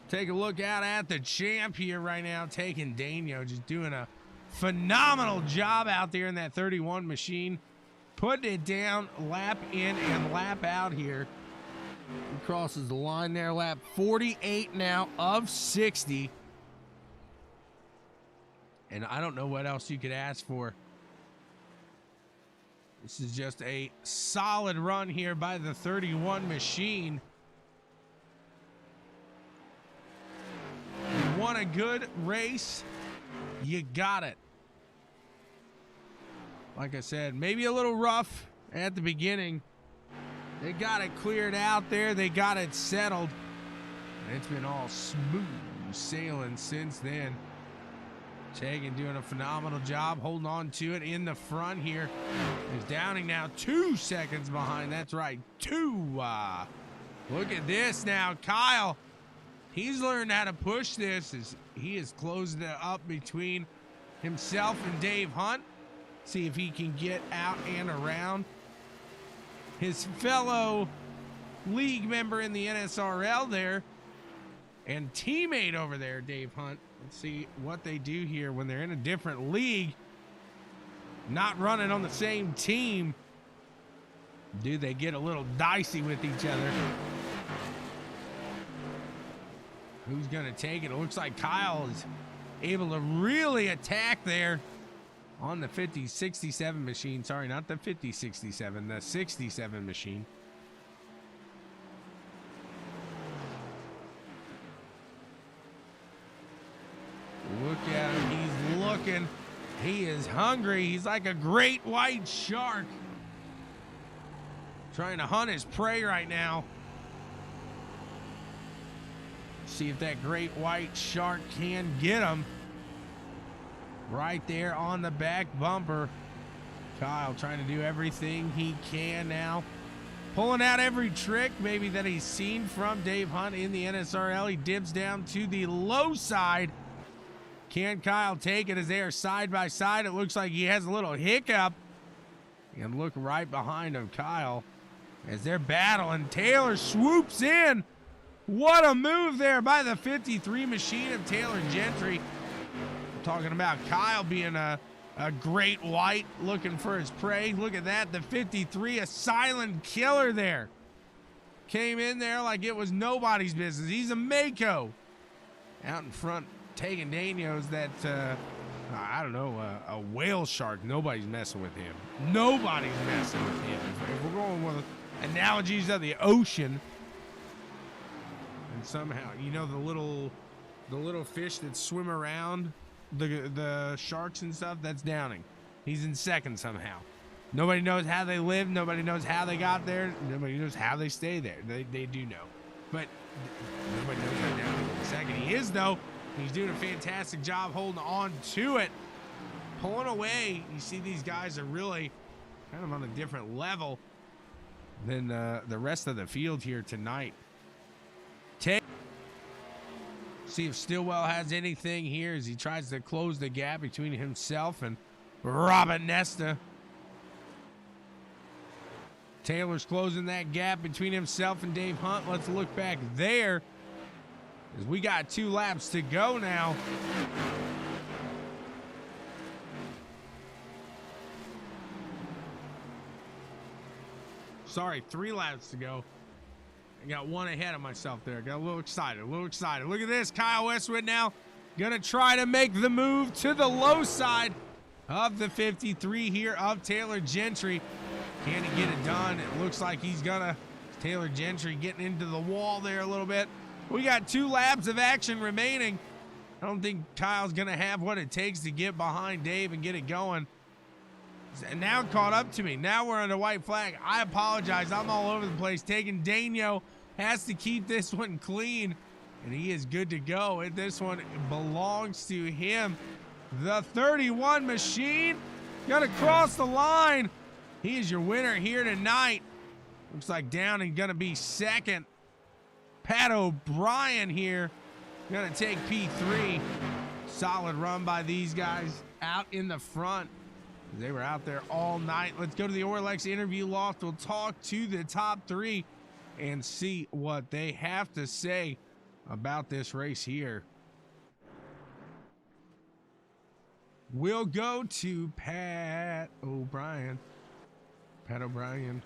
[SPEAKER 1] Take a look out at the champ here right now, taking Daniel, just doing a phenomenal job out there in that 31 machine. Putting it down, lap in and lap out here. He crosses the line there, lap 48 now of 60. And I don't know what else you could ask for. This is just a solid run here by the 31 machine. You want a good race, you got it. Like I said, maybe a little rough at the beginning. They got it cleared out there. They got it settled. And it's been all smooth sailing since then. Tegan doing a phenomenal job holding on to it in the front here. He's Downing now 2 seconds behind. That's right, 2. Look at this now. Kyle, he's learned how to push this as he has closed it up between himself and Dave Hunt. See if he can get out and around his fellow league member in the NSRL there and teammate over there, Dave Hunt. Let's see what they do here when they're in a different league, not running on the same team. Do they get a little dicey with each other? Who's going to take it? It looks like Kyle is able to really attack there on the 50-67 machine. Sorry, not the 50-67, the 67 machine. Look at him. He's looking. He is hungry. He's like a great white shark trying to hunt his prey right now. See if that great white shark can get him. Right there on the back bumper. Kyle trying to do everything he can now. Pulling out every trick maybe that he's seen from Dave Hunt in the NSRL. He dips down to the low side. Can Kyle take it as they are side by side? It looks like he has a little hiccup. And look right behind him, Kyle, as they're battling. Taylor swoops in. What a move there by the 53 machine of Taylor Gentry. I'm talking about Kyle being a great white looking for his prey. Look at that, the 53, a silent killer there. Came in there like it was nobody's business. He's a Mako. Out in front, taking Daniels that, I don't know, a whale shark. Nobody's messing with him. Nobody's messing with him. If we're going with analogies of the ocean, and somehow, you know, the little fish that swim around the sharks and stuff, that's Downing. He's in second somehow. Nobody knows how they live. Nobody knows how they got there. Nobody knows how they stay there. They do know, but nobody knows how Downing is in second. He is, though. He's doing a fantastic job holding on to it, pulling away. You see these guys are really kind of on a different level than the rest of the field here tonight. See if Stillwell has anything here as he tries to close the gap between himself and Robin Nesta. Taylor's closing that gap between himself and Dave Hunt. Let's look back there as we got 2 laps to go now. Sorry, 3 laps to go. I got 1 ahead of myself there. Got a little excited, Look at this. Kyle Westwood now gonna try to make the move to the low side of the 53 here of Taylor Gentry. Can he get it done? It looks like he's gonna. Taylor Gentry getting into the wall there a little bit. We got 2 laps of action remaining. I don't think Kyle's gonna have what it takes to get behind Dave and get it going. And now caught up to me. Now we're on the white flag. I apologize. I'm all over the place. Taking Daniel has to keep this one clean, and he is good to go. And this one belongs to him. The 31 machine gonna cross the line. He is your winner here tonight. Looks like Downing gonna be second. Pat O'Brien here gonna take P3. Solid run by these guys out in the front. They were out there all night. Let's go to the Auralex interview loft. We'll talk to the top 3 and see what they have to say about this race here. We'll go to Pat O'Brien. Pat O'Brien.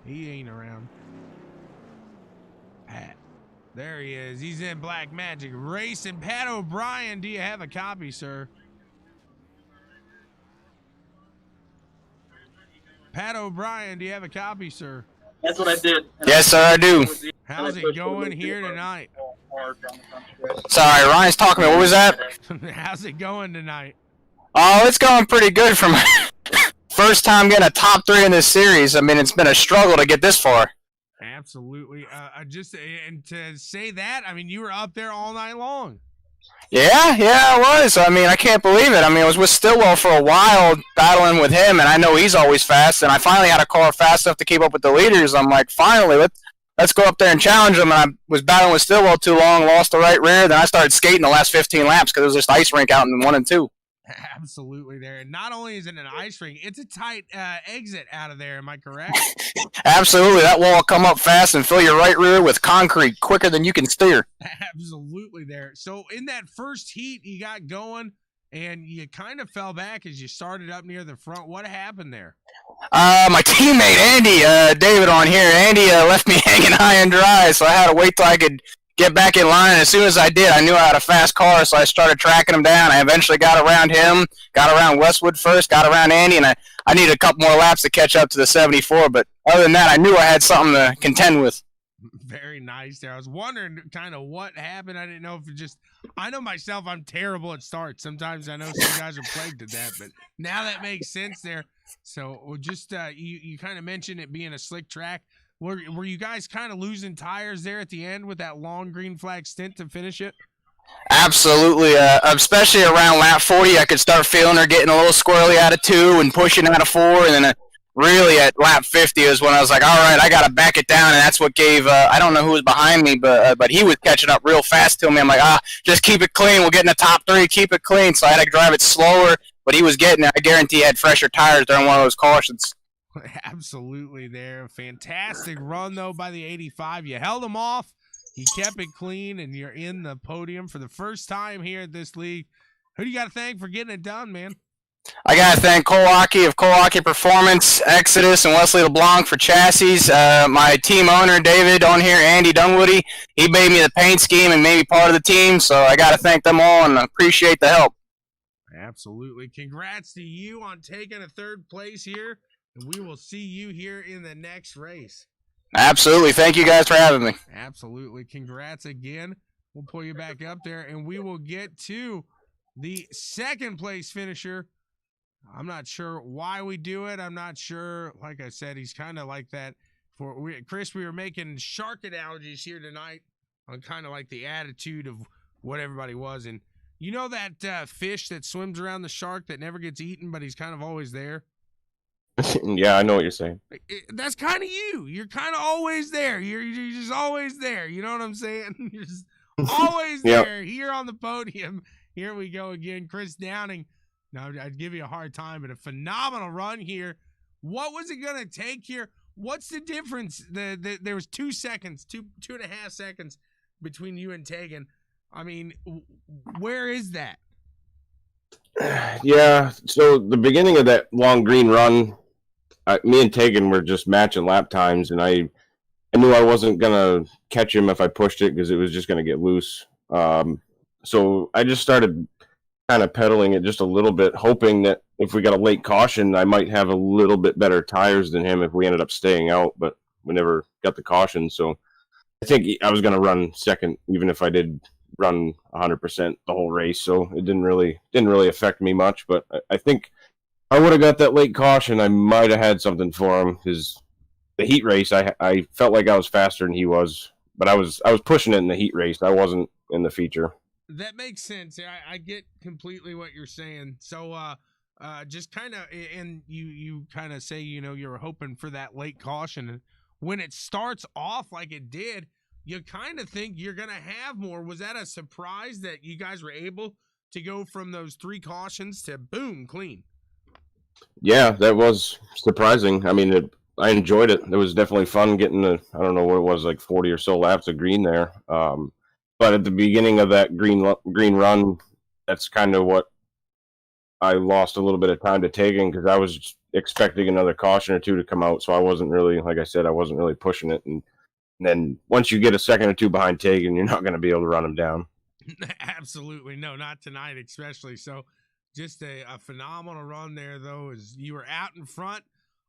[SPEAKER 1] He ain't around. Pat. There he is. He's in Black Magic Racing. Pat O'Brien, do you have a copy, sir? Pat O'Brien, do you have a copy, sir?
[SPEAKER 4] That's what I did.
[SPEAKER 5] Yes, sir, I do.
[SPEAKER 1] How's it going here tonight?
[SPEAKER 5] Sorry, Ryan's talking to me. What was that?
[SPEAKER 1] How's it going tonight?
[SPEAKER 5] Oh, it's going pretty good from first time getting a top 3 in this series. I mean, it's been a struggle to get this far.
[SPEAKER 1] Absolutely. And to say that, I mean, you were up there all night long.
[SPEAKER 5] Yeah, I was. I mean, I can't believe it. I mean, I was with Stillwell for a while battling with him, and I know he's always fast, and I finally had a car fast enough to keep up with the leaders. I'm like, finally, let's go up there and challenge them. And I was battling with Stillwell too long, lost the right rear, then I started skating the last 15 laps because it was just ice rink out in 1 and 2.
[SPEAKER 1] Absolutely there. And not only is it an ice rink, it's a tight exit out of there. Am I correct?
[SPEAKER 5] Absolutely. That wall will come up fast and fill your right rear with concrete quicker than you can steer.
[SPEAKER 1] Absolutely there. So in that first heat, you got going and you kind of fell back as you started up near the front. What happened there?
[SPEAKER 5] My teammate Andy, David on here, Andy left me hanging high and dry, so I had to wait till I could get back in line. And as soon as I did, I knew I had a fast car, so I started tracking him down. I eventually got around him, got around Westwood first, got around Andy, and I needed a couple more laps to catch up to the 74. But other than that, I knew I had something to contend with.
[SPEAKER 1] Very nice there. I was wondering kind of what happened. I didn't know if it just, I know myself, I'm terrible at starts. Sometimes I know some guys are plagued at that, but now that makes sense there. So we'll just, you kind of mentioned it being a slick track. Were you guys kind of losing tires there at the end with that long green flag stint to finish it?
[SPEAKER 5] Absolutely, especially around lap 40, I could start feeling her getting a little squirrely out of 2 and pushing out of 4, and then really at lap 50 is when I was like, all right, I got to back it down, and that's what gave, I don't know who was behind me, but he was catching up real fast to me. I'm like, just keep it clean. We'll get in the top 3, keep it clean. So I had to drive it slower, but he was getting it. I guarantee he had fresher tires during one of those cautions.
[SPEAKER 1] Absolutely there. Fantastic run, though, by the 85. You held him off. You kept it clean, and you're in the podium for the first time here at this league. Who do you got to thank for getting it done, man?
[SPEAKER 5] I got to thank Cole Hockey of Cole Hockey Performance, Exodus, and Wesley LeBlanc for chassis. My team owner, David, on here, Andy Dunwoody, he made me the paint scheme and made me part of the team, so I got to thank them all and appreciate the help.
[SPEAKER 1] Absolutely. Congrats to you on taking a 3rd place here, and we will see you here in the next race.
[SPEAKER 5] Absolutely. Thank you guys for having me.
[SPEAKER 1] Absolutely. Congrats again. We'll pull you back up there, and we will get to the 2nd place finisher. I'm not sure why we do it. I'm not sure. Like I said, he's kind of like that. Chris, we were making shark analogies here tonight on kind of like the attitude of what everybody was. And you know that fish that swims around the shark that never gets eaten, but he's kind of always there?
[SPEAKER 4] Yeah, I know what you're saying.
[SPEAKER 1] That's kind of you. You're kind of always there. You're just always there. You know what I'm saying? You're just always there. Here on the podium. Here we go again. Chris Downing. Now, I'd give you a hard time, but a phenomenal run here. What was it going to take here? What's the difference? There was 2 seconds, two and a half seconds between you and Tegan. I mean, where is that?
[SPEAKER 4] Yeah, so the beginning of that long green run, me and Tegan were just matching lap times, and I knew I wasn't going to catch him if I pushed it because it was just going to get loose. So I just started kind of pedaling it just a little bit, hoping that if we got a late caution, I might have a little bit better tires than him if we ended up staying out, but we never got the caution. So I think I was going to run 2nd, even if I did run 100% the whole race. So it didn't really affect me much, but I think I would have got that late caution. I might have had something for him because the heat race, I felt like I was faster than he was, but I was pushing it in the heat race. I wasn't in the feature.
[SPEAKER 1] That makes sense. I get completely what you're saying. So, just kind of, and you kind of say, you know, you're hoping for that late caution. And when it starts off like it did, you kind of think you're going to have more. Was that a surprise that you guys were able to go from those 3 cautions to boom, clean? Yeah,
[SPEAKER 4] that was surprising. I mean, I enjoyed it. It was definitely fun getting I don't know what it was, like 40 or so laps of green there. But at the beginning of that green run, that's kind of what I lost a little bit of time to Tegan because I was expecting another caution or 2 to come out. So I wasn't really, like I said, I wasn't really pushing it. And then once you get a second or 2 behind Tegan, you're not going to be able to run him down.
[SPEAKER 1] Absolutely. No, not tonight especially. So just a phenomenal run there, though, as you were out in front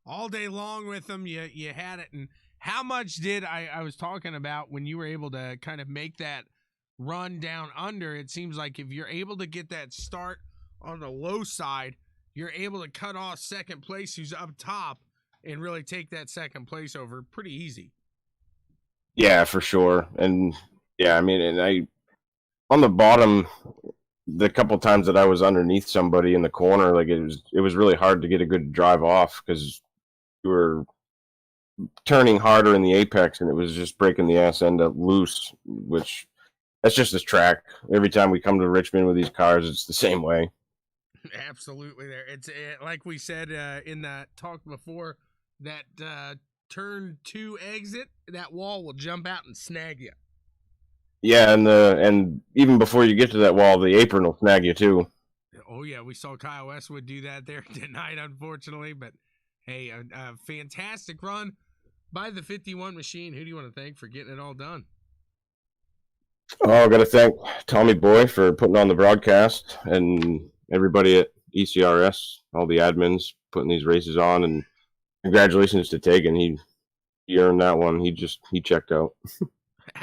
[SPEAKER 1] all day long with them. You had it. And how much did I was talking about when you were able to kind of make that run down under? It seems like if you're able to get that start on the low side, you're able to cut off 2nd place who's up top and really take that 2nd place over pretty easy.
[SPEAKER 4] Yeah, for sure. And yeah, I mean, and on the bottom, the couple times that I was underneath somebody in the corner, like it was really hard to get a good drive off because you were turning harder in the apex and it was just breaking the ass end up loose, which that's just this track. Every time we come to Richmond with these cars, it's the same way.
[SPEAKER 1] Absolutely there. It's like we said in that talk before, that turn 2 exit, that wall will jump out and snag you.
[SPEAKER 4] Yeah, and even before you get to that wall, the apron will snag you too.
[SPEAKER 1] Oh yeah, we saw Kyle Westwood do that there tonight, unfortunately. But hey, a fantastic run by the 51 machine. Who do you want to thank for getting it all done?
[SPEAKER 4] Oh, I got to thank Tommy Boy for putting on the broadcast and everybody at ECRS, all the admins putting these races on, and congratulations to Tegan. He earned that one. He checked out.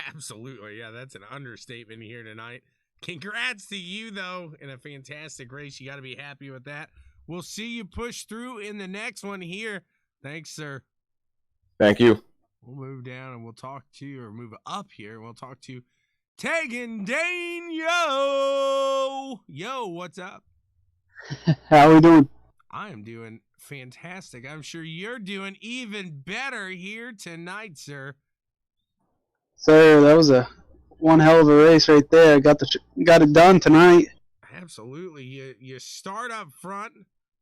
[SPEAKER 1] Absolutely. Yeah, that's an understatement here tonight. Congrats to you, though, in a fantastic race. You got to be happy with that. We'll see you push through in the next one here. Thanks, sir.
[SPEAKER 4] Thank you.
[SPEAKER 1] we'll move down and we'll talk to, or move up here, and we'll talk to Tegan Dane. Yo, what's up?
[SPEAKER 6] How we doing?
[SPEAKER 1] I am doing fantastic. I'm sure you're doing even better here tonight, sir.
[SPEAKER 6] Sir, that was one hell of a race right there. Got it done tonight.
[SPEAKER 1] Absolutely. You start up front.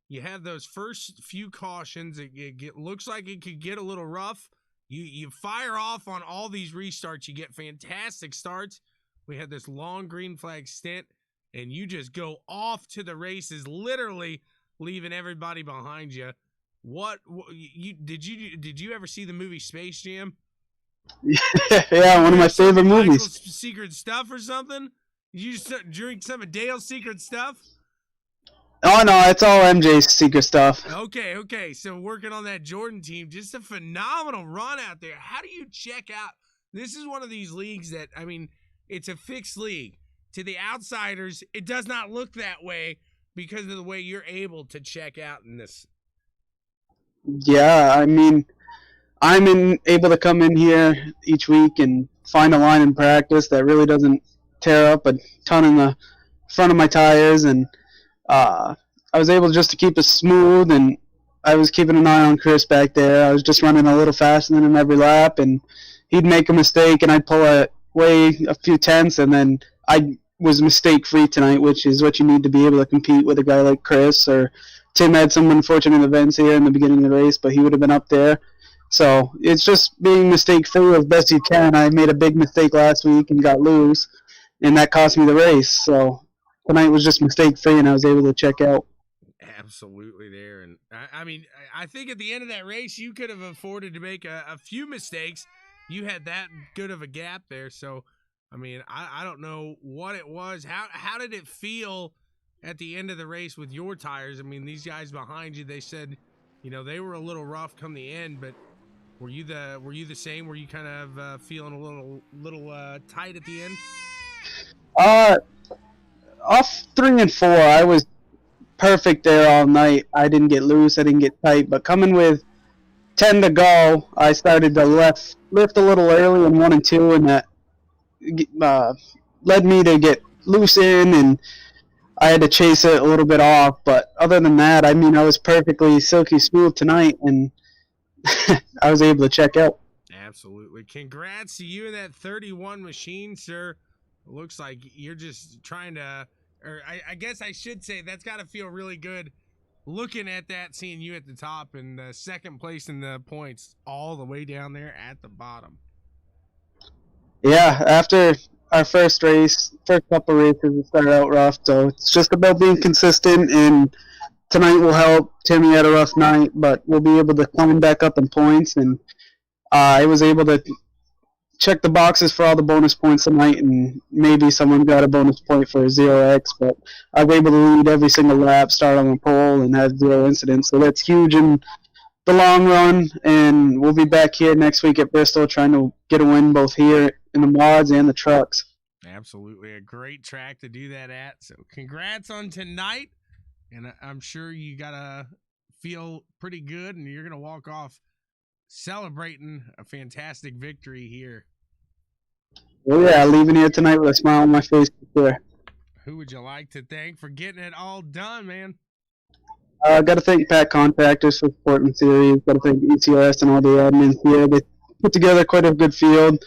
[SPEAKER 1] You have those first few cautions. It looks like it could get a little rough. You fire off on all these restarts. You get fantastic starts. We had this long green flag stint, and you just go off to the races, literally leaving everybody behind you. Did you ever see the movie Space Jam?
[SPEAKER 6] Yeah, one of my favorite movies.
[SPEAKER 1] Michael's secret stuff or something? Did you just drink some of Dale's secret stuff?
[SPEAKER 6] Oh no, it's all MJ's secret stuff.
[SPEAKER 1] Okay. So working on that Jordan team, just a phenomenal run out there. How do you check out? This is one of these leagues that, I mean, it's a fixed league. To the outsiders, it does not look that way because of the way you're able to check out in this.
[SPEAKER 6] Yeah, I mean, I'm able to come in here each week and find a line in practice that really doesn't tear up a ton in the front of my tires, and I was able just to keep it smooth, and I was keeping an eye on Chris back there. I was just running a little faster than him every lap, and he'd make a mistake, and I'd pull away a few tenths, and then I was mistake-free tonight, which is what you need to be able to compete with a guy like Chris. Or Tim had some unfortunate events here in the beginning of the race, but he would have been up there. So it's just being mistake-free as best you can. I made a big mistake last week and got loose, and that cost me the race. So tonight was just mistake-free, and I was able to check out.
[SPEAKER 1] Absolutely there. And I mean, I think at the end of that race, you could have afforded to make a few mistakes. You had that good of a gap there. So, I mean, I don't know what it was. How did it feel at the end of the race with your tires? I mean, these guys behind you, they said, you know, they were a little rough come the end, but were you the same? Were you kind of feeling a little tight at the end?
[SPEAKER 6] Off 3 and 4, I was perfect there all night. I didn't get loose, I didn't get tight, but coming with 10 to go, I started to lift a little early in 1 and 2, and that led me to get loose in, and I had to chase it a little bit off. But other than that, I mean, I was perfectly silky smooth tonight, and I was able to check out.
[SPEAKER 1] Absolutely. Congrats to you and that 31 machine, sir. It looks like you're just trying to, or I guess I should say that's got to feel really good looking at that, seeing you at the top and second place in the points all the way down there at the bottom.
[SPEAKER 6] Yeah, after our first couple races, it started out rough, so it's just about being consistent, and tonight will help. Timmy had a rough night, but we'll be able to climb back up in points, and I was able to check the boxes for all the bonus points tonight, and maybe someone got a bonus point for a 0x, but I was able to lead every single lap, start on the pole, and have 0 incidents, so that's huge in the long run. And we'll be back here next week at Bristol trying to get a win both here in the mods and the trucks.
[SPEAKER 1] Absolutely. A great track to do that at. So congrats on tonight. And I'm sure you got to feel pretty good, and you're going to walk off celebrating a fantastic victory here.
[SPEAKER 6] Well, yeah, leaving here tonight with a smile on my face for sure.
[SPEAKER 1] Who would you like to thank for getting it all done, man?
[SPEAKER 6] Got to thank PAC Contractors for supporting the series. Got to thank ECRS and all the admins here. They put together quite a good field.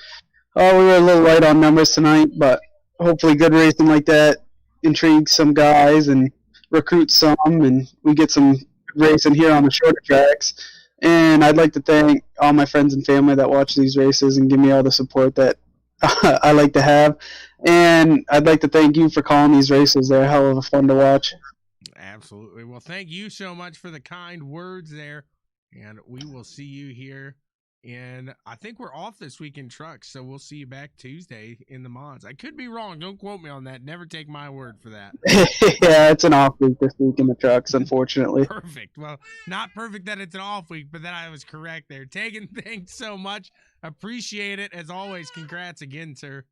[SPEAKER 6] We were a little light on numbers tonight, but hopefully good racing like that intrigues some guys and recruits some, and we get some racing here on the shorter tracks. And I'd like to thank all my friends and family that watch these races and give me all the support that I like to have. And I'd like to thank you for calling these races. They're a hell of a fun to watch.
[SPEAKER 1] Absolutely. Well, thank you so much for the kind words there. And we will see you here. And I think we're off this week in trucks, so we'll see you back Tuesday in the mods. I could be wrong. Don't quote me on that. Never take my word for that.
[SPEAKER 6] Yeah, it's an off week this week in the trucks, unfortunately.
[SPEAKER 1] Perfect. Well, not perfect that it's an off week, but then I was correct there. Tegan, thanks so much. Appreciate it. As always, congrats again, sir.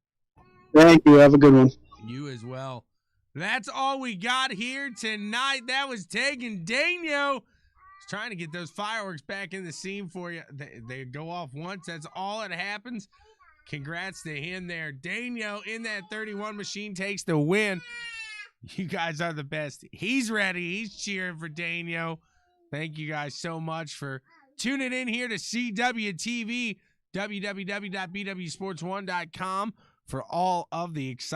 [SPEAKER 6] Thank you. Have a good one.
[SPEAKER 1] You as well. That's all we got here tonight. That was Tegan Daniel. trying to get those fireworks back in the scene for you. They go off once. That's all that happens. Congrats to him there. Daniel in that 31 machine takes the win. You guys are the best. He's ready. He's cheering for Daniel. Thank you guys so much for tuning in here to CWTV, www.bwsports1.com for all of the exciting